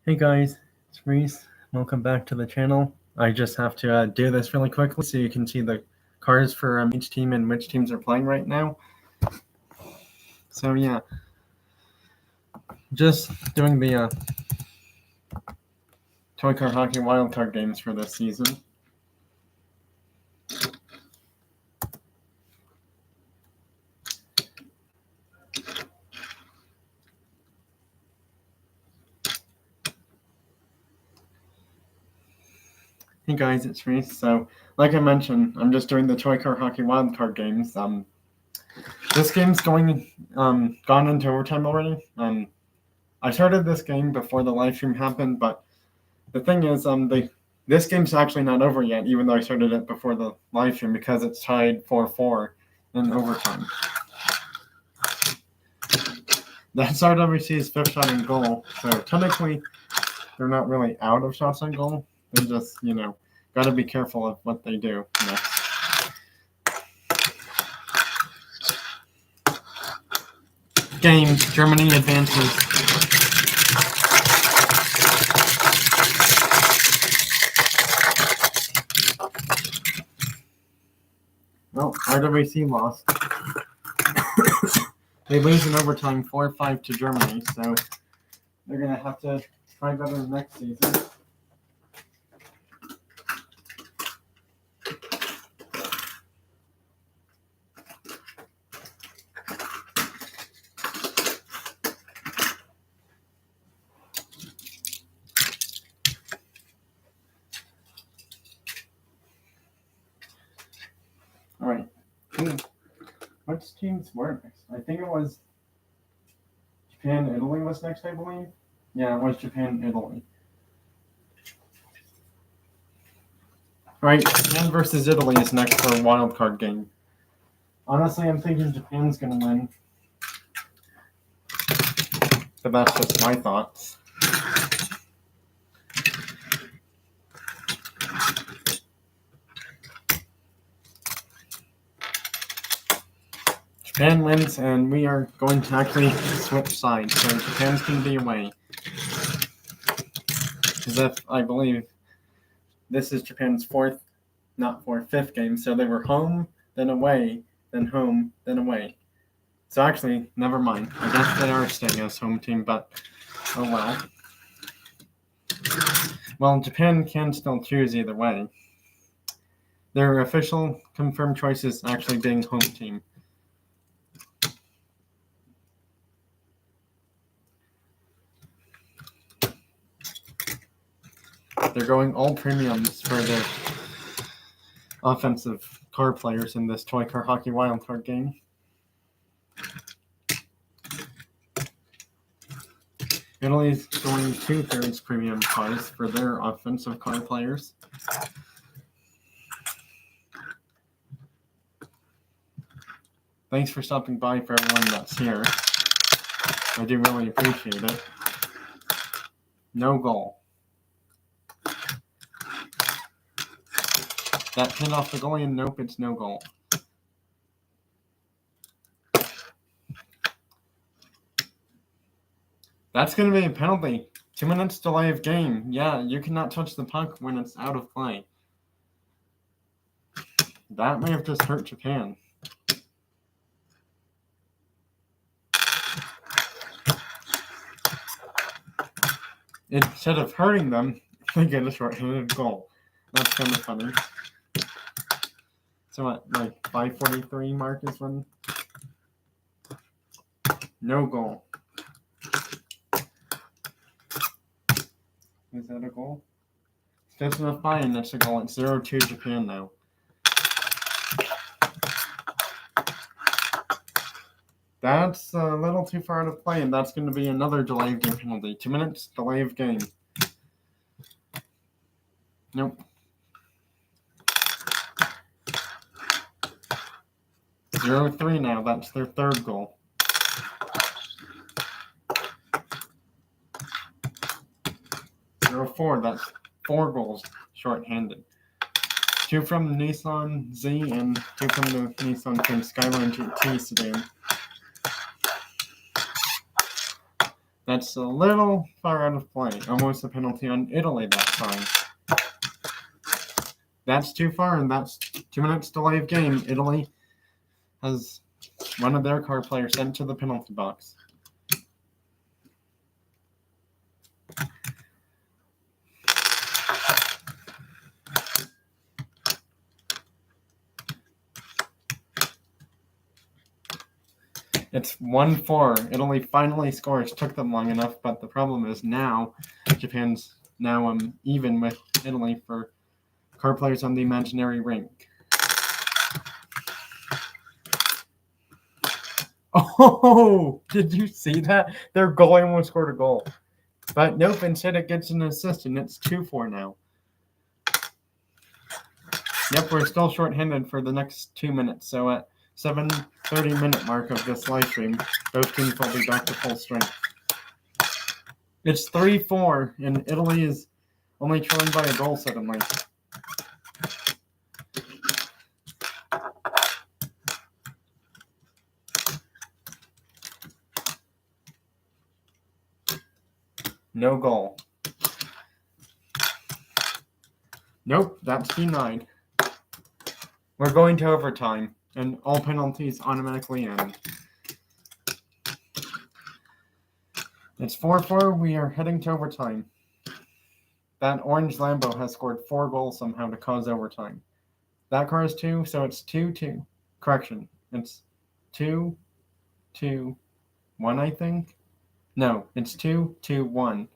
Hey guys, it's Reese. Welcome back to the channel. I just have to do this really quickly so you can see the cards for each team and which teams are playing right now. So yeah, just doing the Toy Car Hockey wildcard games for this season. Hey guys, it's Reese. So, like I mentioned, I'm just doing the Toy Car Hockey wildcard games. This game's gone into overtime already. I started this game before the live stream happened, but the thing is, this game's actually not over yet, even though I started it before the live stream, because it's tied 4-4 in overtime. That's RWC's fifth shot in goal, so technically they're not really out of shots on goal. They're just, got to be careful of what they do next. Game, Germany advances. Well, RWC lost. They lose in overtime 4-5 to Germany, so they're going to have to try better next season. All right. Which teams were next? I think it was Japan, Italy was next, I believe. Yeah, it was Japan, Italy. All right, Japan versus Italy is next for a wild card game. Honestly, I'm thinking Japan's going to win. But that's just my thoughts. Japan wins, and we are going to actually switch sides. So Japan's going to be away. Because I believe this is Japan's fifth game. So they were home, then away, then home, then away. So actually, never mind. I guess they are staying as home team, but oh well. Well, Japan can still choose either way. Their official confirmed choice is actually being home team. They're going all premiums for their offensive car players in this Toy Car Hockey wildcard game. Italy's going 2/3 premium cars for their offensive car players. Thanks for stopping by for everyone that's here. I do really appreciate it. No goal. That pinned off the goalie, and nope, it's no goal. That's going to be a penalty. 2 minutes delay of game. Yeah, you cannot touch the puck when it's out of play. That may have just hurt Japan. Instead of hurting them, they get a shorthanded goal. That's kind of funny. So what, like 5:43 mark is when? No goal. Is that a goal? Just enough buy-in, that's a goal. It's 0-2 Japan now. That's a little too far out of play, and that's going to be another delay of game penalty. 2 minutes, delay of game. Nope. 0-3 now, that's their third goal. 0-4, that's 4 goals shorthanded. 2 from the Nissan Z and 2 from the Nissan Team Skyline GT sedan. That's a little far out of play. Almost a penalty on Italy that time. That's too far, and that's 2 minutes delay of game. Italy has one of their card players sent to the penalty box. It's 1-4. Italy finally scores. Took them long enough, but the problem is now Japan's now even with Italy for card players on the imaginary rink. Oh, did you see that? Their goalie almost scored a goal. But nope, instead it gets an assist, and it's 2-4 now. Yep, we're still shorthanded for the next 2 minutes, so at 7:30-minute mark of this live stream, both teams will be back to full strength. It's 3-4, and Italy is only trailing by a goal suddenly. No goal. Nope, that's denied. We're going to overtime, and all penalties automatically end. It's 4-4. We are heading to overtime. That orange Lambo has scored 4 goals somehow to cause overtime. That car is 2, so it's 2-2. Correction. It's 2-2-1, I think. No, it's 2-2-1,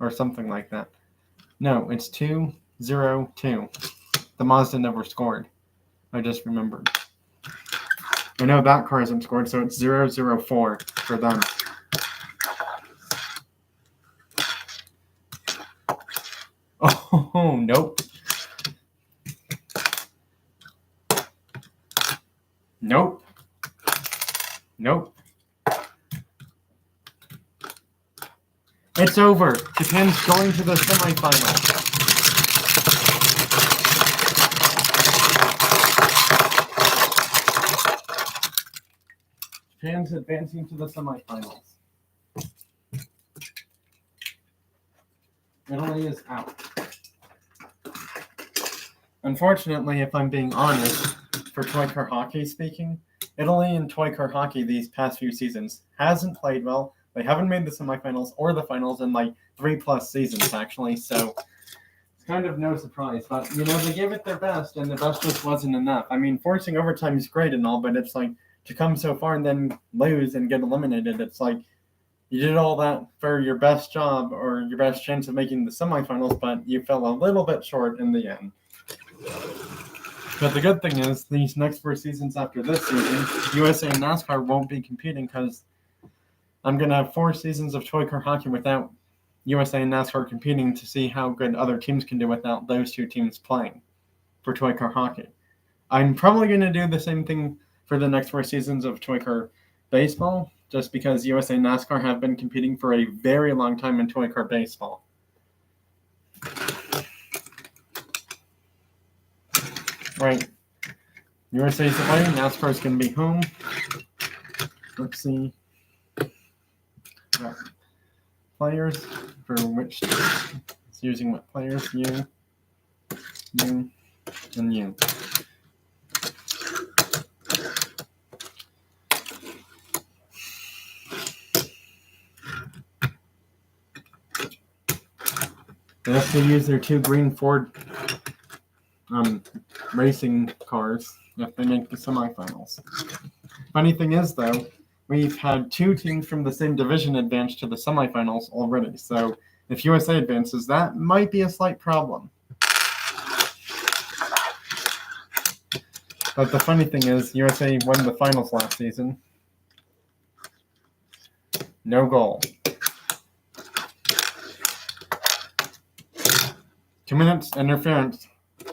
or something like that. No, it's 2-0-2. The Mazda never scored. I just remembered. I know that car hasn't scored, so it's 0-0-4 for them. Oh, nope. Nope. Nope. It's over. Japan's going to the semifinal. Japan's advancing to the semifinals. Italy is out. Unfortunately, if I'm being honest, for Toy Car Hockey speaking, Italy in Toy Car Hockey these past few seasons hasn't played well. They haven't made the semifinals or the finals in like 3+ seasons, actually, so it's kind of no surprise. But, they gave it their best, and their best just wasn't enough. I mean, forcing overtime is great and all, but it's like to come so far and then lose and get eliminated, it's like you did all that for your best job or your best chance of making the semifinals, but you fell a little bit short in the end. But the good thing is, these next 4 seasons after this season, USA and NASCAR won't be competing because I'm going to have 4 seasons of Toy Car Hockey without USA and NASCAR competing to see how good other teams can do without those 2 teams playing for Toy Car Hockey. I'm probably going to do the same thing for the next 4 seasons of Toy Car Baseball, just because USA and NASCAR have been competing for a very long time in Toy Car Baseball. Right. USA's away, NASCAR's going to be home. Let's see. Players for which it's using what players? You, and you. They have to use their 2 green Ford racing cars if they make the semifinals. Funny thing is, though, we've had 2 teams from the same division advance to the semifinals already. So if USA advances, that might be a slight problem. But the funny thing is, USA won the finals last season. No goal. 2 minutes, interference.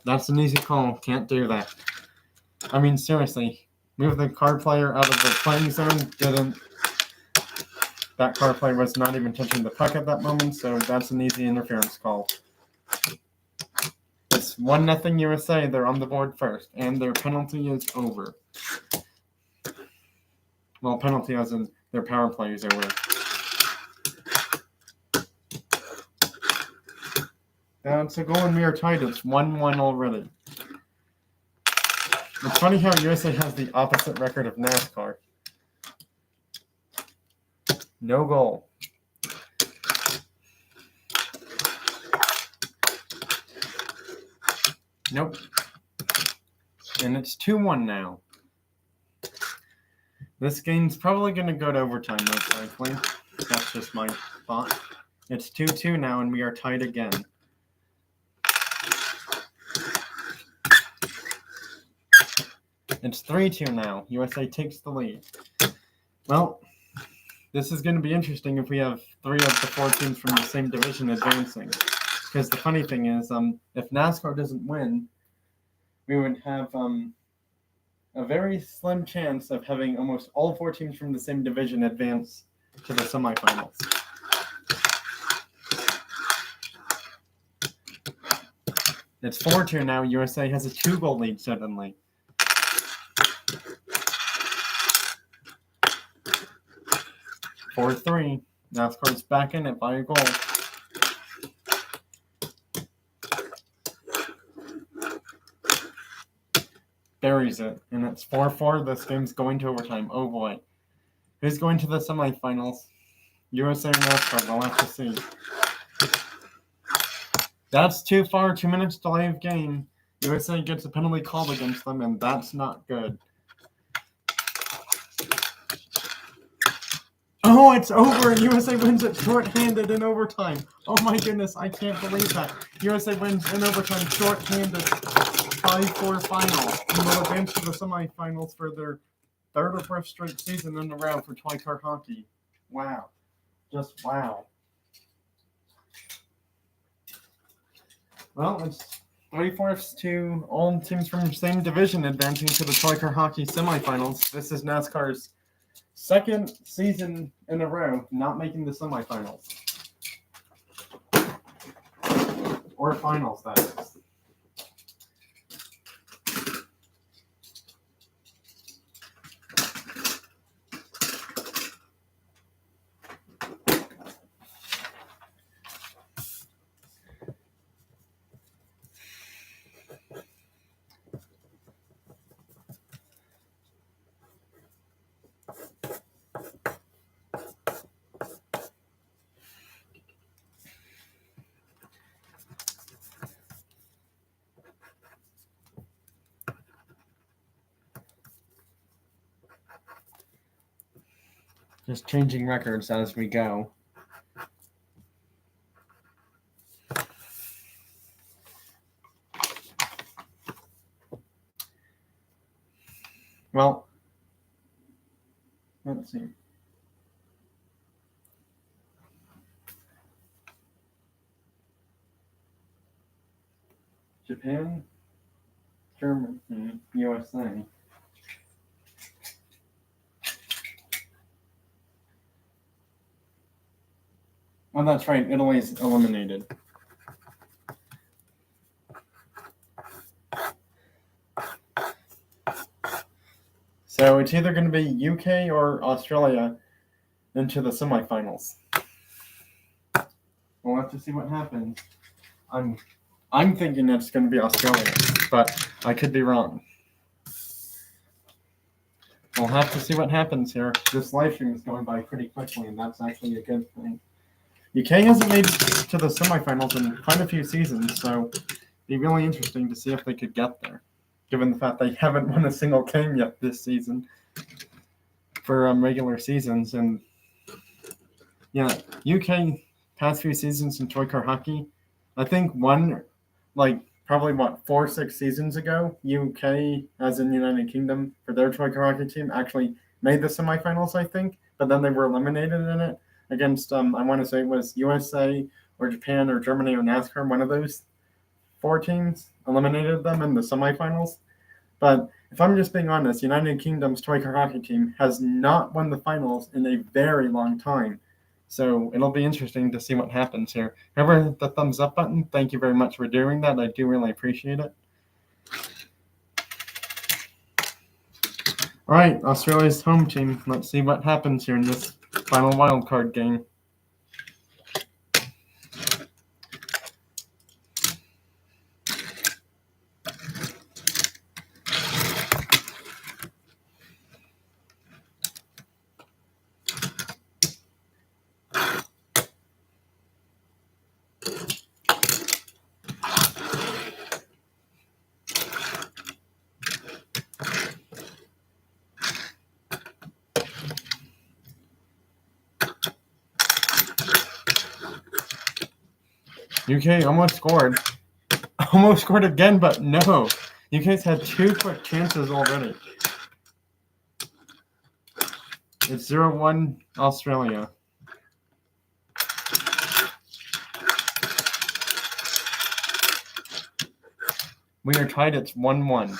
That's an easy call. Can't do that. I mean, seriously. Move the card player out of the playing zone. Didn't. That card player was not even touching the puck at that moment, so that's an easy interference call. It's 1-0 USA. They're on the board first, and their penalty is over. Well, penalty as in their power play is over. That's a goal and we are tied. It's 1-1 already. It's funny how USA has the opposite record of NASCAR. No goal. Nope. And it's 2-1 now. This game's probably going to go to overtime, most likely. That's just my thought. It's 2-2 now, and we are tied again. It's 3-2 now. USA takes the lead. Well, this is going to be interesting if we have 3 of the 4 teams from the same division advancing. Because the funny thing is, if NASCAR doesn't win, we would have a very slim chance of having almost all 4 teams from the same division advance to the semifinals. It's 4-2 now. USA has a 2-goal lead suddenly. (4-3). NASCAR's back in it by a goal. Buries it, and it's 4-4. This game's going to overtime. Oh boy. Who's going to the semifinals? USA or NASCAR? We'll have to see. That's too far. 2 minutes delay of game. USA gets a penalty called against them, and that's not good. Oh, it's over, and USA wins it short-handed in overtime. Oh my goodness, I can't believe that. USA wins in overtime short-handed 5-4 final, and will advance to the semifinals for their 3rd or 4th straight season in a row for Twicar Hockey. Wow. Just wow. Well, it's 3/4 to all teams from the same division advancing to the Twicar Hockey semifinals. This is NASCAR's 2nd season in a row not making the semifinals. Or finals, that is. Just changing records as we go. Well, let's see. Japan, Germany, USA. Oh, that's right. Italy's eliminated. So it's either going to be UK or Australia into the semifinals. We'll have to see what happens. I'm thinking it's going to be Australia, but I could be wrong. We'll have to see what happens here. This live stream is going by pretty quickly, and that's actually a good thing. UK hasn't made it to the semifinals in quite a few seasons, so it'd be really interesting to see if they could get there, given the fact they haven't won a single game yet this season for regular seasons. And yeah, UK past few seasons in Twicar Hockey, I think probably 4-6 seasons ago, UK, as in United Kingdom, for their Twicar Hockey team, actually made the semifinals, I think, but then they were eliminated in it against, I want to say it was USA or Japan or Germany or NASCAR. One of those 4 teams eliminated them in the semifinals. But if I'm just being honest, United Kingdom's Twicar Hockey team has not won the finals in a very long time. So it'll be interesting to see what happens here. Remember the thumbs up button? Thank you very much for doing that. I do really appreciate it. All right, Australia's home team. Let's see what happens here in this final wildcard game. UK almost scored. Almost scored again, but no. UK's had 2 quick chances already. It's 0-1 Australia. We are tied. It's 1-1.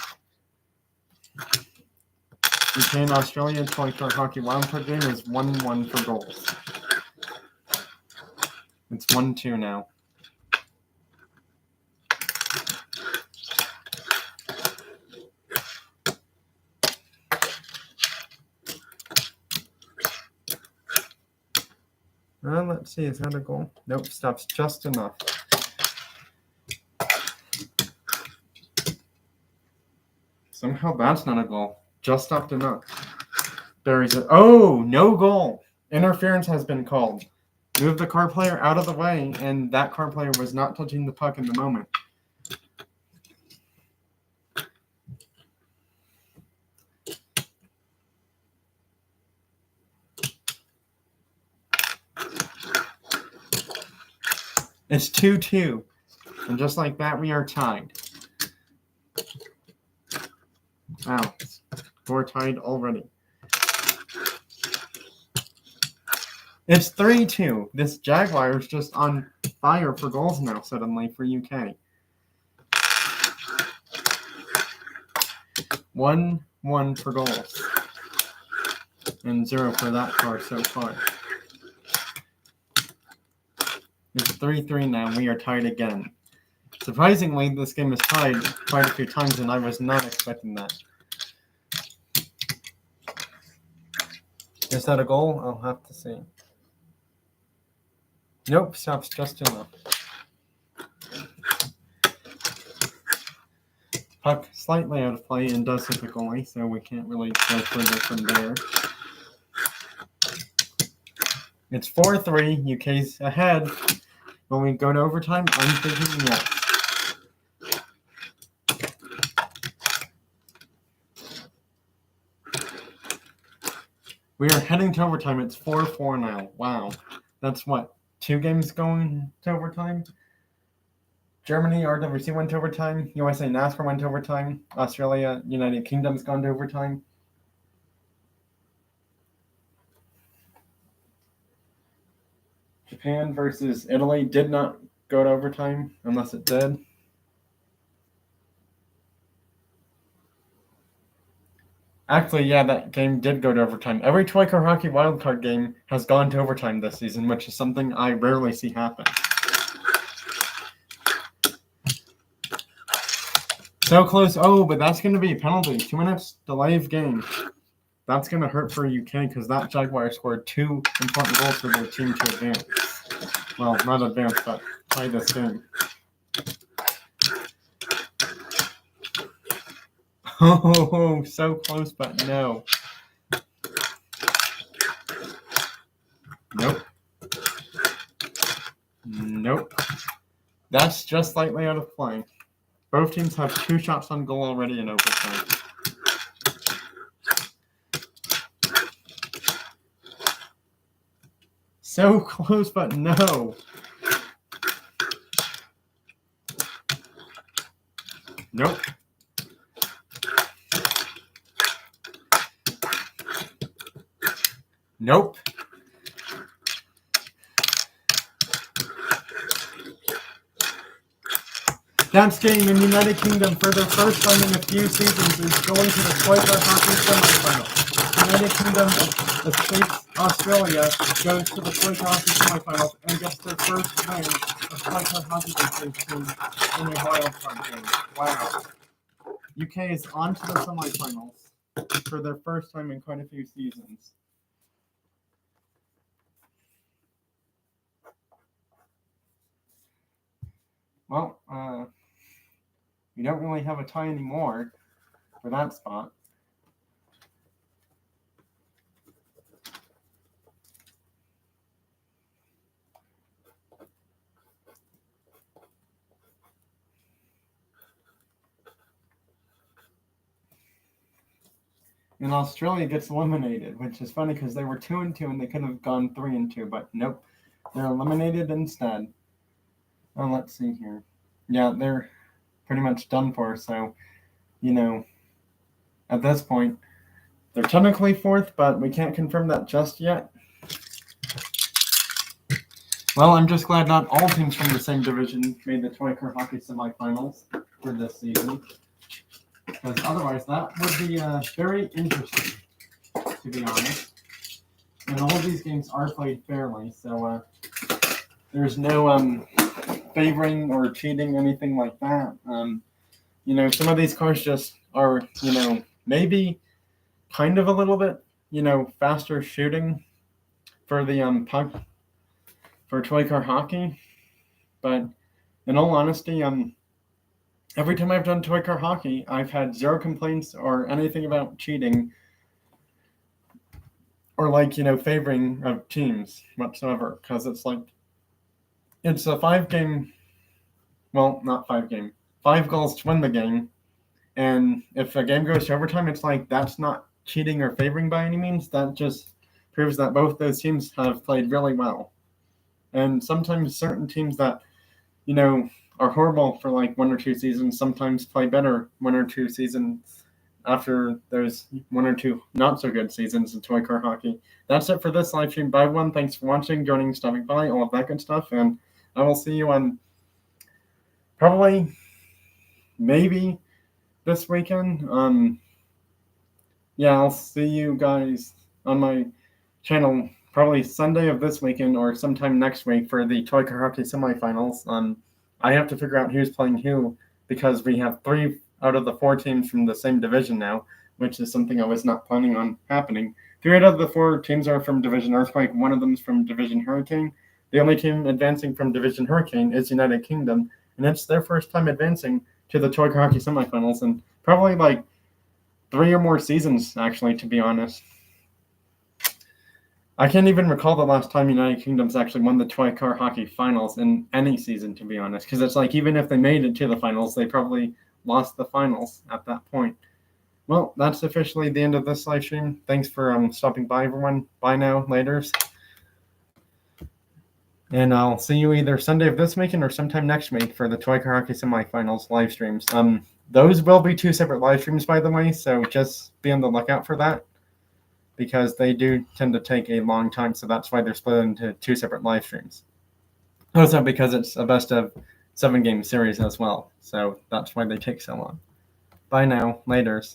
UK and Australia Toy Car Hockey Wildcard game is 1-1 for goals. It's 1-2 now. Let's see, is that a goal? Nope, stops just enough. Somehow that's not a goal. Just stopped enough. Buries it. Oh, no goal. Interference has been called. Move the card player out of the way, and that card player was not touching the puck in the moment. It's 2-2. And just like that, we are tied. Wow. We're tied already. It's 3-2. This Jaguar is just on fire for goals now, suddenly, for UK. 1-1 for goals. And 0 for that card so far. It's 3-3 now. We are tied again. Surprisingly, this game is tied quite a few times, and I was not expecting that. Is that a goal? I'll have to see. Nope, stops just enough. Puck slightly out of play and does hit the goalie, so we can't really go further from there. It's 4-3. UK's ahead. When we go to overtime, I'm thinking yes. We are heading to overtime. It's 4-4 now. Wow. That's what? 2 games going to overtime? Germany, RWC went to overtime. USA NASCAR went to overtime. Australia, United Kingdom's gone to overtime. Japan versus Italy did not go to overtime, unless it did. Actually, yeah, that game did go to overtime. Every Toy Car Hockey wildcard game has gone to overtime this season, which is something I rarely see happen. So close. Oh, but that's going to be a penalty. 2 minutes delay of game. That's going to hurt for UK because that Jaguar scored 2 important goals for their team to advance. Well, not advance, but tie this game. Oh, so close, but no. Nope. Nope. That's just slightly out of play. Both teams have 2 shots on goal already in overtime. So close, but no. Nope. Nope. That's game in the United Kingdom for their first time in a few seasons is going to the Toy Car Hockey semifinals. United Kingdom escapes Australia, goes to the Toy Car Hockey semifinals, and gets their first win of Toy Car Hockey against team in a wildcard game. Wow. UK is on to the semifinals for their first time in quite a few seasons. Well, we don't really have a tie anymore for that spot. And Australia gets eliminated, which is funny because they were 2-2 and they could have gone 3-2, but nope, they're eliminated instead. Well, let's see here. Yeah, they're pretty much done for. So, at this point, they're technically fourth, but we can't confirm that just yet. Well, I'm just glad not all teams from the same division made the Toy Car Hockey semifinals for this season, because otherwise that would be very interesting, to be honest. And all of these games are played fairly, so there's no favoring or cheating, anything like that. Some of these cars just are, maybe kind of a little bit, faster shooting for the puck for Toy Car Hockey. But in all honesty, every time I've done Toy Car Hockey, I've had zero complaints or anything about cheating or favoring of teams whatsoever, because it's a 5-game, well, not 5-game, 5 goals to win the game. And if a game goes to overtime, it's that's not cheating or favoring by any means. That just proves that both those teams have played really well. And sometimes certain teams that, are horrible for 1 or 2 seasons sometimes play better 1 or 2 seasons after there's 1 or 2 not so good seasons in Toy Car Hockey. That's it for this live stream. Bye, everyone. Thanks for watching, joining, stopping by, all of that good stuff. And I will see you on probably, maybe this weekend. I'll see you guys on my channel probably Sunday of this weekend or sometime next week for the Toy Car Hockey semifinals. I have to figure out who's playing who because we have 3 out of the 4 teams from the same division now, which is something I was not planning on happening. 3 out of the 4 teams are from Division Earthquake. 1 of them is from Division Hurricane. The only team advancing from Division Hurricane is United Kingdom, and it's their first time advancing to the Toy Car Hockey semifinals, and probably 3 or more seasons, actually, to be honest. I can't even recall the last time United Kingdom's actually won the Toy Car Hockey finals in any season, to be honest, because it's even if they made it to the finals, they probably lost the finals at that point. Well, that's officially the end of this live stream. Thanks for stopping by, everyone. Bye now, laters. And I'll see you either Sunday of this weekend or sometime next week for the Toy Car Hockey semifinals live streams. Those will be 2 separate live streams, by the way, so just be on the lookout for that, because they do tend to take a long time, so that's why they're split into 2 separate live streams. Also because it's a best of 7-game series as well, so that's why they take so long. Bye now, laters.